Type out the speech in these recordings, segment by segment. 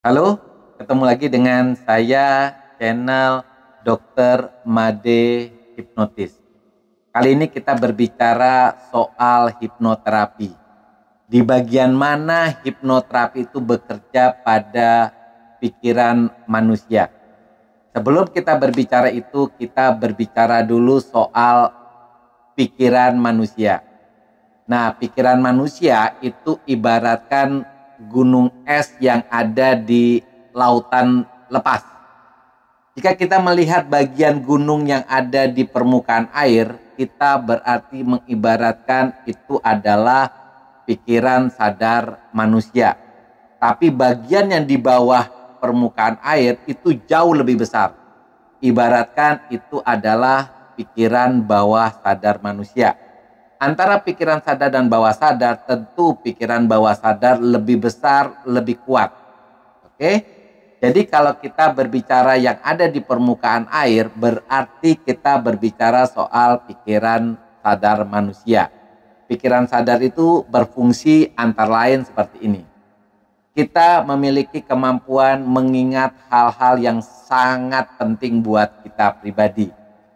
Halo, ketemu lagi dengan saya channel Dr. Made Hipnotis. Kali ini kita berbicara soal hipnoterapi. Di bagian mana hipnoterapi itu bekerja pada pikiran manusia. Sebelum kita berbicara itu, kita berbicara dulu soal pikiran manusia. Nah, pikiran manusia itu ibaratkan gunung es yang ada di lautan lepas. Jika kita melihat bagian gunung yang ada di permukaan air, kita berarti mengibaratkan itu adalah pikiran sadar manusia. Tapi bagian yang di bawah permukaan air itu jauh lebih besar. Ibaratkan itu adalah pikiran bawah sadar manusia. Antara pikiran sadar dan bawah sadar, tentu pikiran bawah sadar lebih besar, lebih kuat. Oke? Jadi kalau kita berbicara yang ada di permukaan air, berarti kita berbicara soal pikiran sadar manusia. Pikiran sadar itu berfungsi antara lain seperti ini. Kita memiliki kemampuan mengingat hal-hal yang sangat penting buat kita pribadi.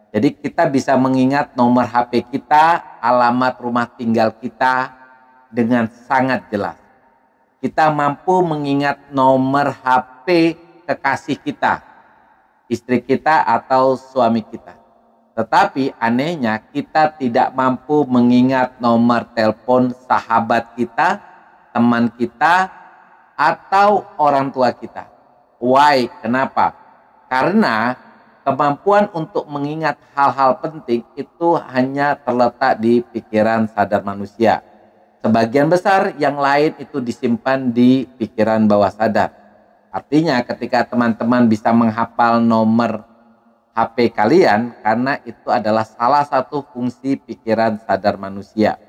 Jadi kita bisa mengingat nomor HP kita, alamat rumah tinggal kita dengan sangat jelas. Kita mampu mengingat nomor HP kekasih kita, istri kita atau suami kita. Tetapi anehnya kita tidak mampu mengingat nomor telepon sahabat kita, teman kita, atau orang tua kita. Why? Kenapa? Karena kemampuan untuk mengingat hal-hal penting itu hanya terletak di pikiran sadar manusia. Sebagian besar yang lain itu disimpan di pikiran bawah sadar. Artinya ketika teman-teman bisa menghafal nomor HP kalian, karena itu adalah salah satu fungsi pikiran sadar manusia.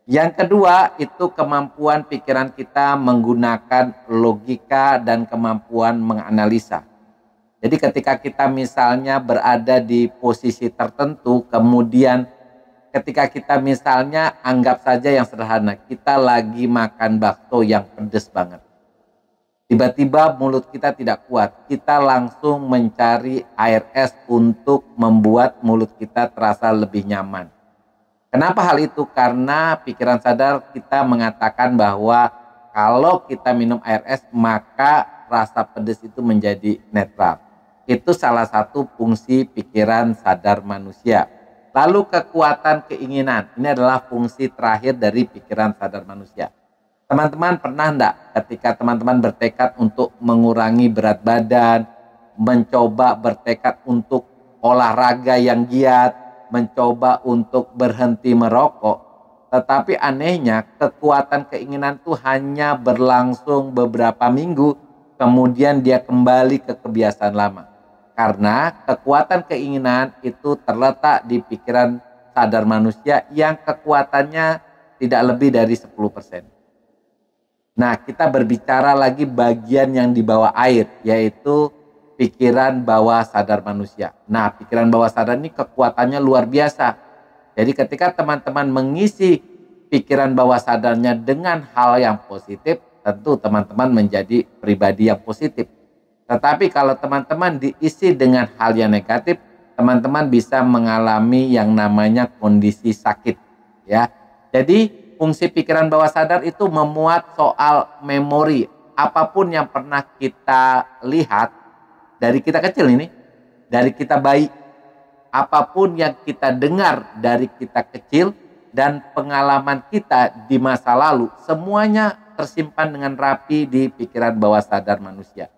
Yang kedua itu kemampuan pikiran kita menggunakan logika dan kemampuan menganalisa. Jadi ketika kita misalnya berada di posisi tertentu, kemudian ketika kita misalnya anggap saja yang sederhana, kita lagi makan bakso yang pedas banget. Tiba-tiba mulut kita tidak kuat, kita langsung mencari air es untuk membuat mulut kita terasa lebih nyaman. Kenapa hal itu? Karena pikiran sadar kita mengatakan bahwa kalau kita minum air es, maka rasa pedas itu menjadi netral. Itu salah satu fungsi pikiran sadar manusia. Lalu kekuatan keinginan, ini adalah fungsi terakhir dari pikiran sadar manusia. Teman-teman pernah enggak ketika teman-teman bertekad untuk mengurangi berat badan, mencoba bertekad untuk olahraga yang giat, mencoba untuk berhenti merokok, tetapi anehnya kekuatan keinginan itu hanya berlangsung beberapa minggu, kemudian dia kembali ke kebiasaan lama. Karena kekuatan keinginan itu terletak di pikiran sadar manusia yang kekuatannya tidak lebih dari 10%. Nah, kita berbicara lagi bagian yang di bawah air, yaitu pikiran bawah sadar manusia. Nah, pikiran bawah sadar ini kekuatannya luar biasa. Jadi ketika teman-teman mengisi pikiran bawah sadarnya dengan hal yang positif, tentu teman-teman menjadi pribadi yang positif. Tetapi kalau teman-teman diisi dengan hal yang negatif, teman-teman bisa mengalami yang namanya kondisi sakit. Ya, jadi fungsi pikiran bawah sadar itu memuat soal memori. Apapun yang pernah kita lihat, dari kita kecil ini, dari kita bayi, apapun yang kita dengar dari kita kecil dan pengalaman kita di masa lalu, semuanya tersimpan dengan rapi di pikiran bawah sadar manusia.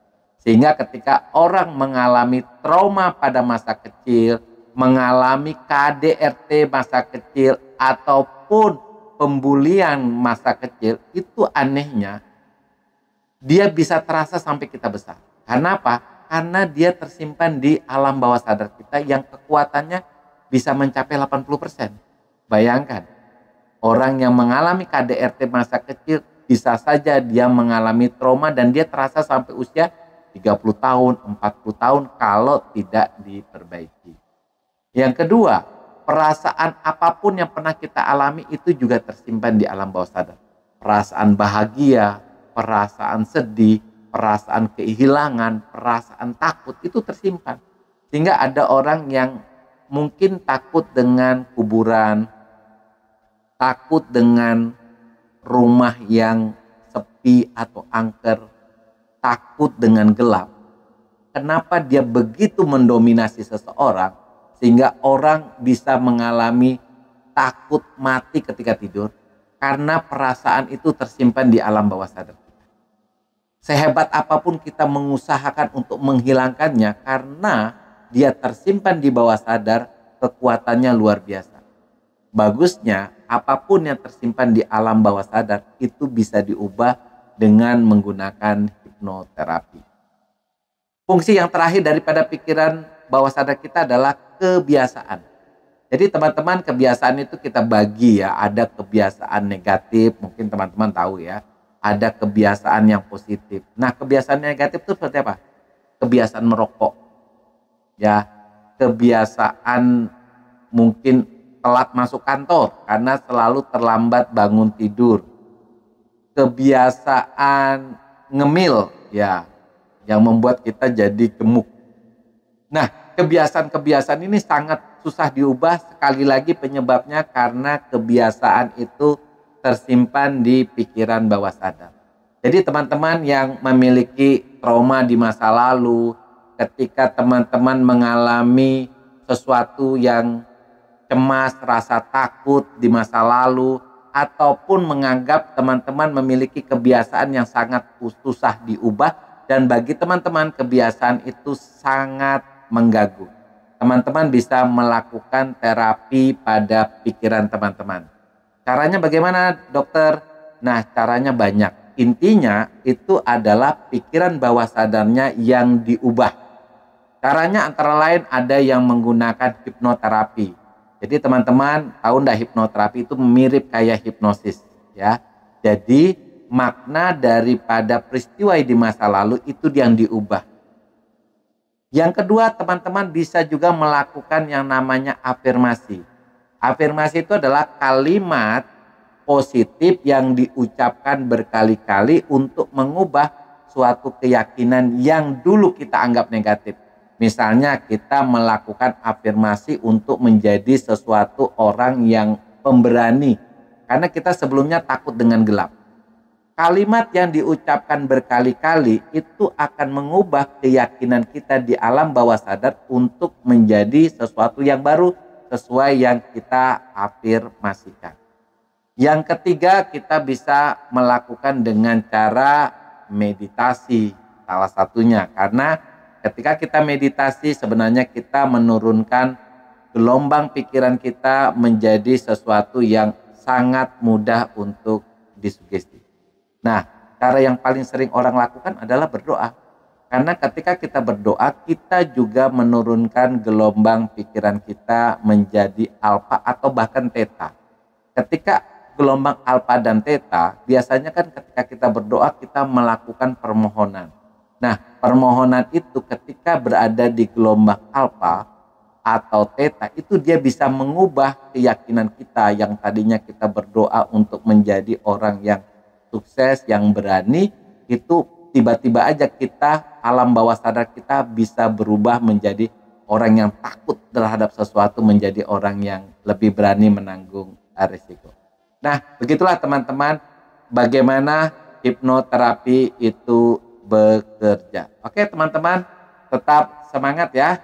Sehingga ketika orang mengalami trauma pada masa kecil, mengalami KDRT masa kecil, ataupun pembulian masa kecil, itu anehnya dia bisa terasa sampai kita besar. Karena apa? Karena dia tersimpan di alam bawah sadar kita yang kekuatannya bisa mencapai 80%. Bayangkan, orang yang mengalami KDRT masa kecil bisa saja dia mengalami trauma dan dia terasa sampai usia 30 tahun, 40 tahun kalau tidak diperbaiki. Yang kedua, perasaan apapun yang pernah kita alami itu juga tersimpan di alam bawah sadar. Perasaan bahagia, perasaan sedih, perasaan kehilangan, perasaan takut itu tersimpan. Sehingga ada orang yang mungkin takut dengan kuburan, takut dengan rumah yang sepi atau angker, takut dengan gelap. Kenapa dia begitu mendominasi seseorang sehingga orang bisa mengalami takut mati ketika tidur? Karena perasaan itu tersimpan di alam bawah sadar kita. Sehebat apapun kita mengusahakan untuk menghilangkannya, karena dia tersimpan di bawah sadar, kekuatannya luar biasa. Bagusnya apapun yang tersimpan di alam bawah sadar itu bisa diubah dengan menggunakan hipnoterapi. Fungsi yang terakhir daripada pikiran bawah sadar kita adalah kebiasaan. Jadi teman-teman, kebiasaan itu kita bagi ya, ada kebiasaan negatif, mungkin teman-teman tahu ya, ada kebiasaan yang positif. Nah, kebiasaan negatif itu seperti apa? Kebiasaan merokok, ya, kebiasaan mungkin telat masuk kantor karena selalu terlambat bangun tidur, kebiasaan ngemil, ya, yang membuat kita jadi gemuk. Nah, kebiasaan-kebiasaan ini sangat susah diubah, sekali lagi penyebabnya karena kebiasaan itu tersimpan di pikiran bawah sadar. Jadi teman-teman yang memiliki trauma di masa lalu, ketika teman-teman mengalami sesuatu yang cemas, rasa takut di masa lalu, ataupun menganggap teman-teman memiliki kebiasaan yang sangat susah diubah, dan bagi teman-teman kebiasaan itu sangat mengganggu. Teman-teman bisa melakukan terapi pada pikiran teman-teman. Caranya bagaimana, dokter? Nah, caranya banyak. Intinya itu adalah pikiran bawah sadarnya yang diubah. Caranya antara lain ada yang menggunakan hipnoterapi. Jadi teman-teman tahu enggak, hipnoterapi itu mirip kayak hipnosis, ya. Jadi makna daripada peristiwa di masa lalu itu yang diubah. Yang kedua, teman-teman bisa juga melakukan yang namanya afirmasi. Afirmasi itu adalah kalimat positif yang diucapkan berkali-kali untuk mengubah suatu keyakinan yang dulu kita anggap negatif. Misalnya kita melakukan afirmasi untuk menjadi sesuatu orang yang pemberani, karena kita sebelumnya takut dengan gelap. Kalimat yang diucapkan berkali-kali itu akan mengubah keyakinan kita di alam bawah sadar untuk menjadi sesuatu yang baru sesuai yang kita afirmasikan. Yang ketiga, kita bisa melakukan dengan cara meditasi salah satunya, karena ketika kita meditasi sebenarnya kita menurunkan gelombang pikiran kita menjadi sesuatu yang sangat mudah untuk disugesti. Nah, cara yang paling sering orang lakukan adalah berdoa. Karena ketika kita berdoa, kita juga menurunkan gelombang pikiran kita menjadi alfa atau bahkan theta. Ketika gelombang alfa dan theta, biasanya kan ketika kita berdoa, kita melakukan permohonan. Nah, permohonan itu ketika berada di gelombang alfa atau theta, itu dia bisa mengubah keyakinan kita yang tadinya kita berdoa untuk menjadi orang yang sukses, yang berani, itu tiba-tiba aja kita, alam bawah sadar kita bisa berubah menjadi orang yang takut terhadap sesuatu, menjadi orang yang lebih berani menanggung risiko. Nah, begitulah teman-teman bagaimana hipnoterapi itu bekerja. Oke teman-teman, tetap semangat ya.